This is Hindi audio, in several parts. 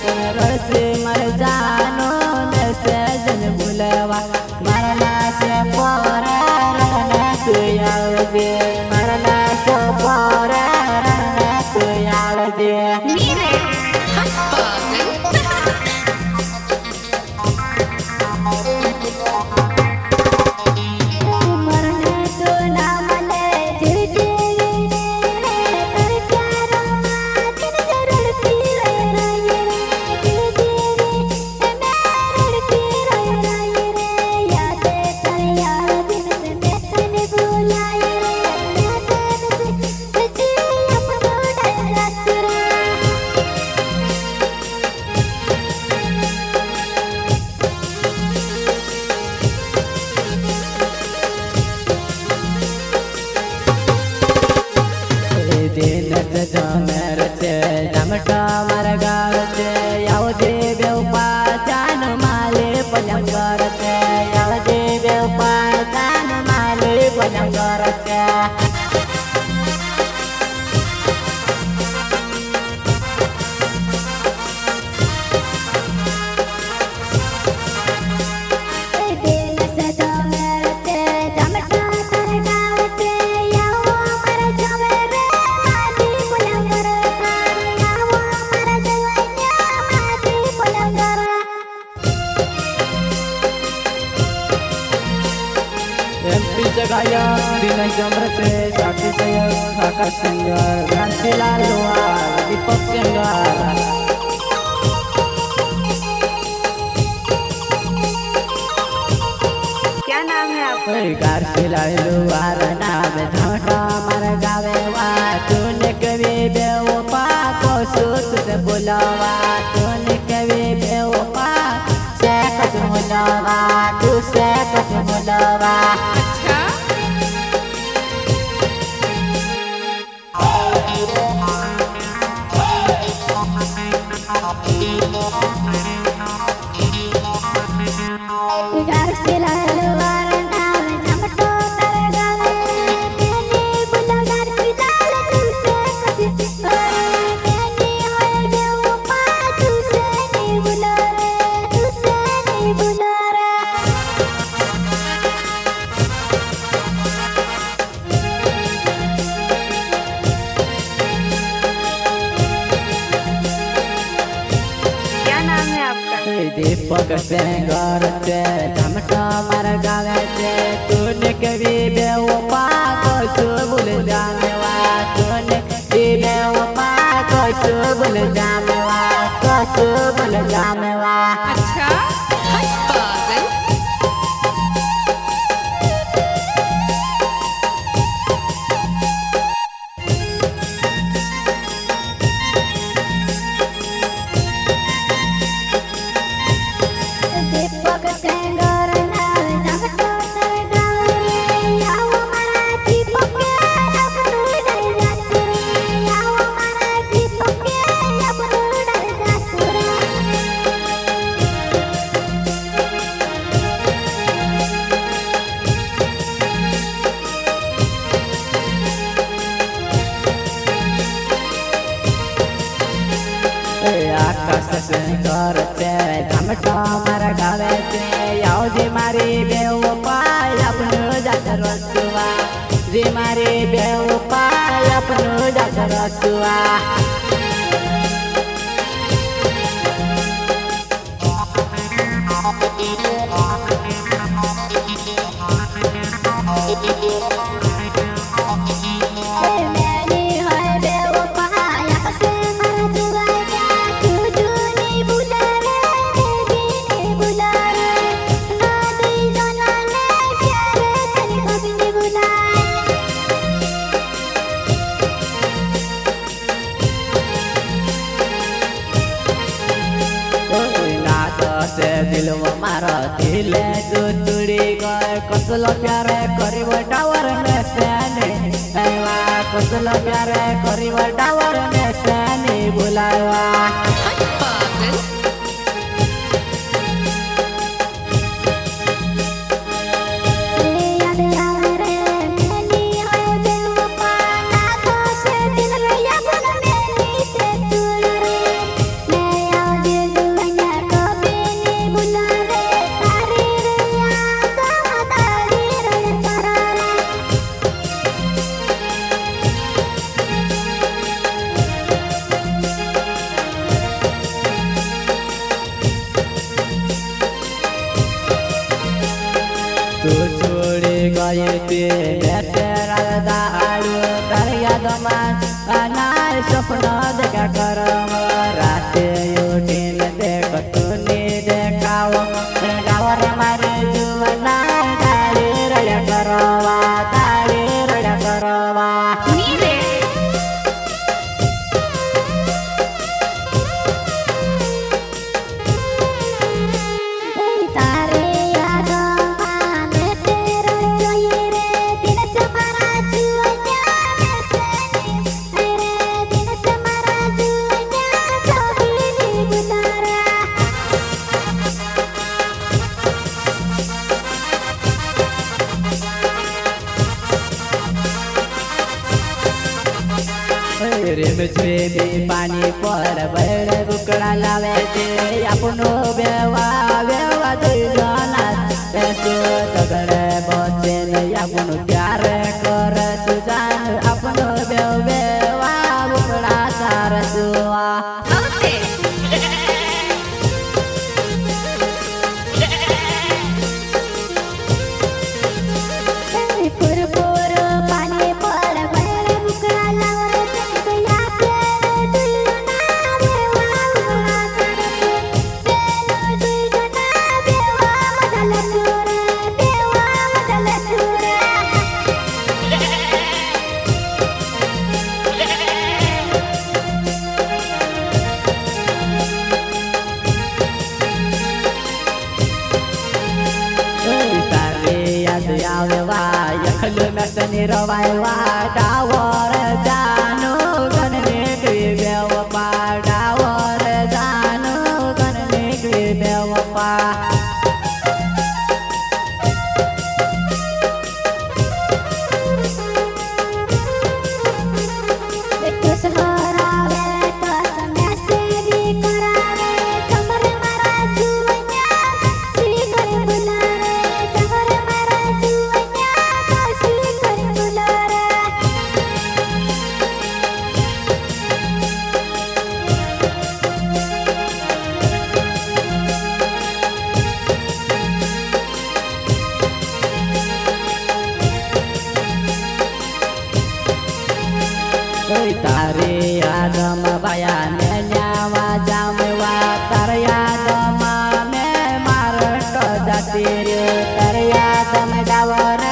सुन रड़से मर जानो नसे जन बुलवा मरना से पोरे रड़ने तू याद दे मरना से पोरे रड़ने तू याद दे जमटा मर गावते यावदे बेवपा जान माले पलंग करते यावदे बेवपा जान माले पलंग करते जगाया दिन जमर से साथी सयक आकाश सिंगर घंटीलाल लोहार दीपक सिंगर क्या नाम है आपका? घंटीलाल लोहार नाम झोटा मर गावे वा तूने कभी बेवफा को सूत से बुलावा तूने कभी बेवफा से कुछ बुलावा तू से कुछ बुलावा दीपक सिंगर ते झमटा मर गावे ते तूने कभी बेवफा को तू भूल जानेवा तूने कभी बेवफा को तू भूल जानेवा को तू भूल जानेवा अच्छा पागल आकाश सिंगर ते झमटा मर गावे ते यावदी मारी बेवफा अपनो जात रसुआ जे मारी बेवफा अपनो जात रसुआ से दिल मारा दिल जो तुड़ी गए कसलो प्यारे करीब टावर में सैने कसलो प्यारे करीब टावर में सैने बुलावा येते बेटेरा दारू तार यादમાં અનાર સપનો દેખા કરમ રાતે ઉઠીને દેખ તુને દેખાવ ડાવર મારે જુવના તારે રડ્યા કરવા Mire. રેમ છે પાણી પર બળ બુકડા લાવે છે આપણો બેવા બેવા થઈ જના એસો તગડે બચે નહીં આપણું ક્યારે કરે તું જાણ આપણો બેવ બેવા બુકડા સાર સુવા Ote. Ni rawai wa dawar janu gan ne bewa pa dawar janu gan ne bewa pa તારે યાદમાં બાયા ને ન્યાવા જામવા તાર યાદમાં મે મારટ જાતી રહ્યો તાર યાદમાં ડાવર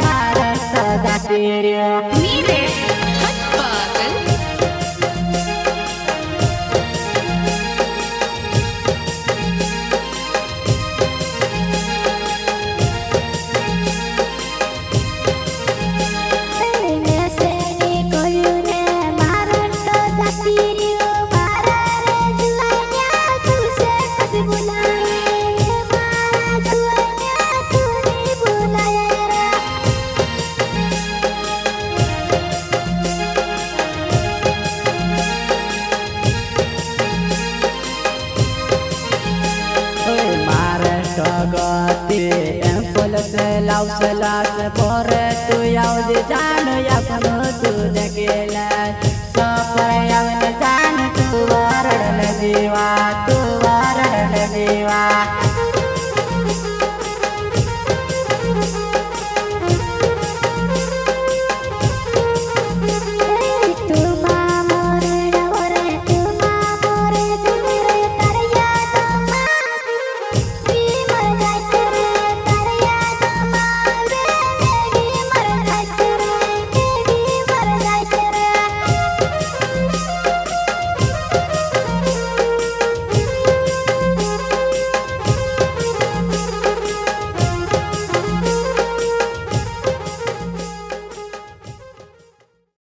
મારટ જાતી રહ્યો Mire. Hot pagal. ગતિ એમ પોલસ લાવસલાસ પોરે તું આવજે જાણ યાપનો